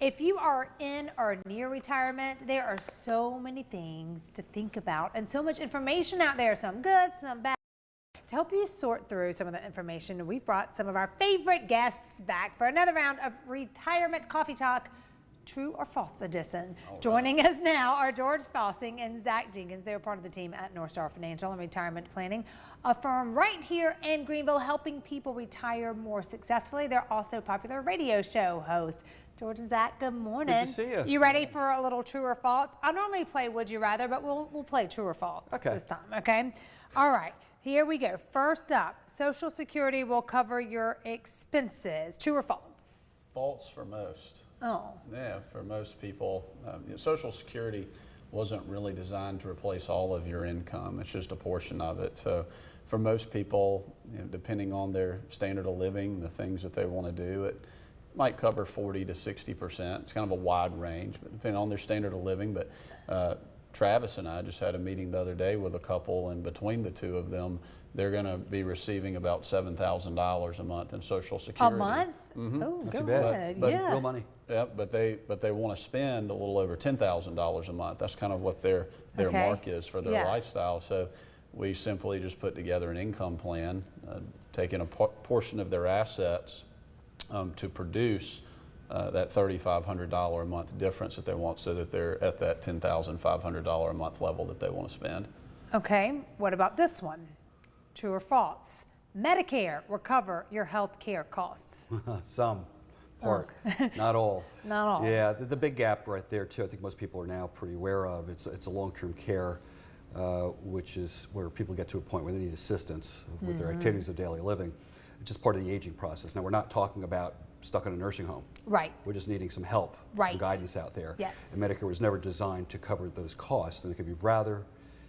If you are in or near retirement, there are so many things to think about and so much information out there, some good, some bad. To help you sort through some of the information, we've brought some of our favorite guests back for another round of Retirement Coffee Talk, True or False edition. Joining us now are George Fossing and Zach Jenkins. They're part of the team at Northstar Financial and Retirement Planning, a firm right here in Greenville helping people retire more successfully. They're also popular radio show hosts. George and Zach, good morning. Good to see you. You ready for a little true or false? I normally play Would You Rather, but we'll play true or false this time, okay? All right, here we go. First up, Social Security will cover your expenses. True or false? False for most. Oh. Yeah, for most people. Social Security wasn't really designed to replace all of your income. It's just a portion of it. So for most people, depending on their standard of living, the things that they want to do, it might cover 40 to 60%. It's kind of a wide range, but depending on their standard of living. But Travis and I just had a meeting the other day with a couple, and between the two of them, they're going to be receiving about $7,000 a month in Social Security. A month? Mm-hmm. Oh, Not go too bad. ahead. But Yeah. real money. Yeah, but they want to spend a little over $10,000 a month. That's kind of what their Okay. mark is for their lifestyle. So we simply just put together an income plan, taking a portion of their assets to produce that $3,500 a month difference that they want, so that they're at that $10,500 a month level that they want to spend. Okay, what about this one? True or false? Medicare will cover your health care costs. Some part, not all. Not all. Yeah, the big gap right there too, I think most people are now pretty aware of. It's a long-term care, which is where people get to a point where they need assistance with their activities of daily living. It's just part of the aging process. Now, we're not talking about stuck in a nursing home. Right. We're just needing some help, some guidance out there. Yes. And Medicare was never designed to cover those costs, and it could be rather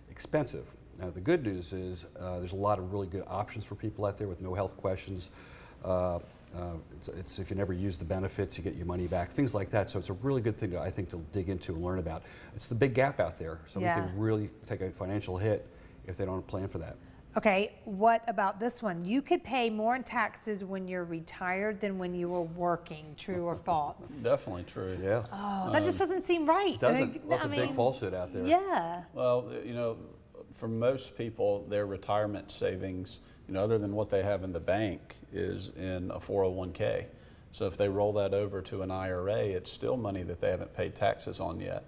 expensive. Now, the good news is there's a lot of really good options for people out there with no health questions. It's if you never use the benefits, you get your money back, things like that. So it's a really good thing, I think, to dig into and learn about. It's the big gap out there. Somebody can really take a financial hit if they don't plan for that. Okay, what about this one? You could pay more in taxes when you're retired than when you were working. True or false? Definitely true. Yeah. Oh, that just doesn't seem right. Doesn't. Well, it's a big falsehood out there. Yeah. Well, for most people, their retirement savings, other than what they have in the bank, is in a 401k. So if they roll that over to an IRA, it's still money that they haven't paid taxes on yet.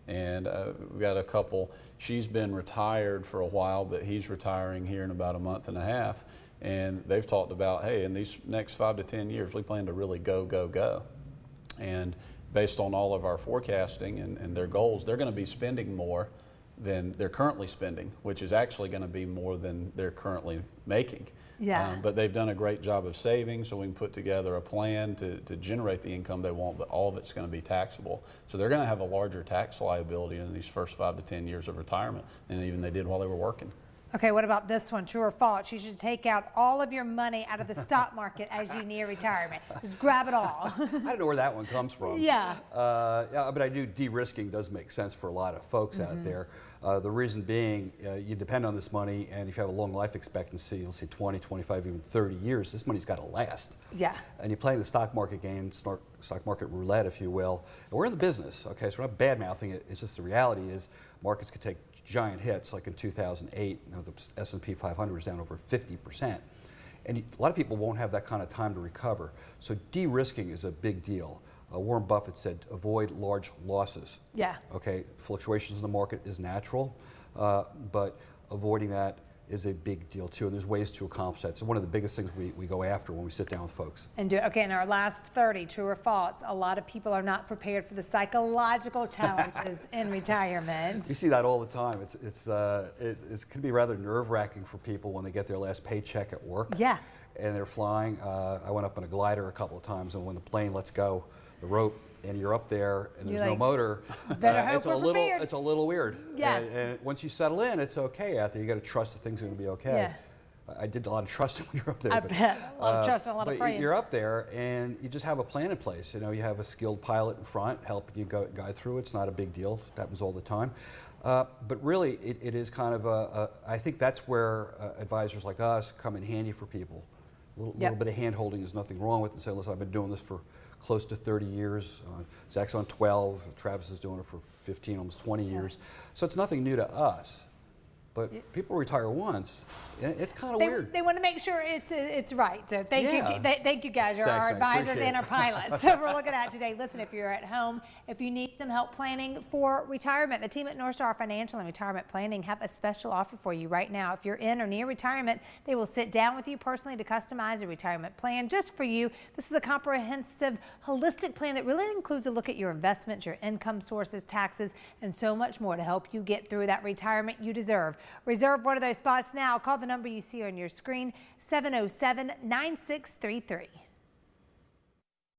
And we've got a couple, she's been retired for a while, but he's retiring here in about a month and a half. And they've talked about, hey, in these next 5 to 10 years, we plan to really go. And based on all of our forecasting and their goals, they're going to be spending more than they're currently spending, which is actually going to be more than they're currently making. Yeah. But they've done a great job of saving, so we can put together a plan to generate the income they want, but all of it's going to be taxable. So they're going to have a larger tax liability in these first 5 to 10 years of retirement than even they did while they were working. Okay, what about this one? True or false? You should take out all of your money out of the stock market as you near retirement. Just grab it all. I don't know where that one comes from. Yeah. Yeah, but I do, de-risking does make sense for a lot of folks out there. The reason being, you depend on this money, and if you have a long life expectancy, you'll see 20, 25, even 30 years, this money's got to last. Yeah. And you play the stock market game, stock market roulette, if you will. And we're in the business, okay? So we're not bad-mouthing it. It's just the reality is markets could take giant hits, like in 2008. The S&P 500 was down over 50%. And a lot of people won't have that kind of time to recover. So de-risking is a big deal. Warren Buffett said, avoid large losses. Yeah. Okay, fluctuations in the market is natural, but avoiding that is a big deal too, and there's ways to accomplish that. So one of the biggest things we go after when we sit down with folks. And okay, in our last 30, true or false, a lot of people are not prepared for the psychological challenges in retirement. We see that all the time. It can be rather nerve-wracking for people when they get their last paycheck at work. Yeah. And they're flying. I went up in a glider a couple of times, and when the plane lets go, the rope, and you're up there, and there's no motor. Better hope we're prepared. It's a little weird. Yes. And once you settle in, it's okay out there. You got to trust that things are going to be okay. Yeah. I did a lot of trusting when you're up there. I bet. A lot of trust and a lot of praying. You're up there, and you just have a plan in place. You have a skilled pilot in front helping you guide through. It's not a big deal. It happens all the time. But really, it is kind of I think that's where advisors like us come in handy for people. little bit of hand holding, there's nothing wrong with it. So listen, I've been doing this for close to 30 years. Zach's on 12, Travis is doing it for 15, almost 20 years. So it's nothing new to us. But people retire once, and it's kind of weird. They want to make sure it's right. So thank you guys. You're Thanks, our man. advisors Appreciate and our it. pilots. So we're looking at today. Listen, if you're at home, if you need some help planning for retirement, the team at Northstar Financial and Retirement Planning have a special offer for you right now. If you're in or near retirement, they will sit down with you personally to customize a retirement plan just for you. This is a comprehensive, holistic plan that really includes a look at your investments, your income sources, taxes, and so much more to help you get through that retirement you deserve. Reserve one of those spots now. Call the number you see on your screen, 707-9633.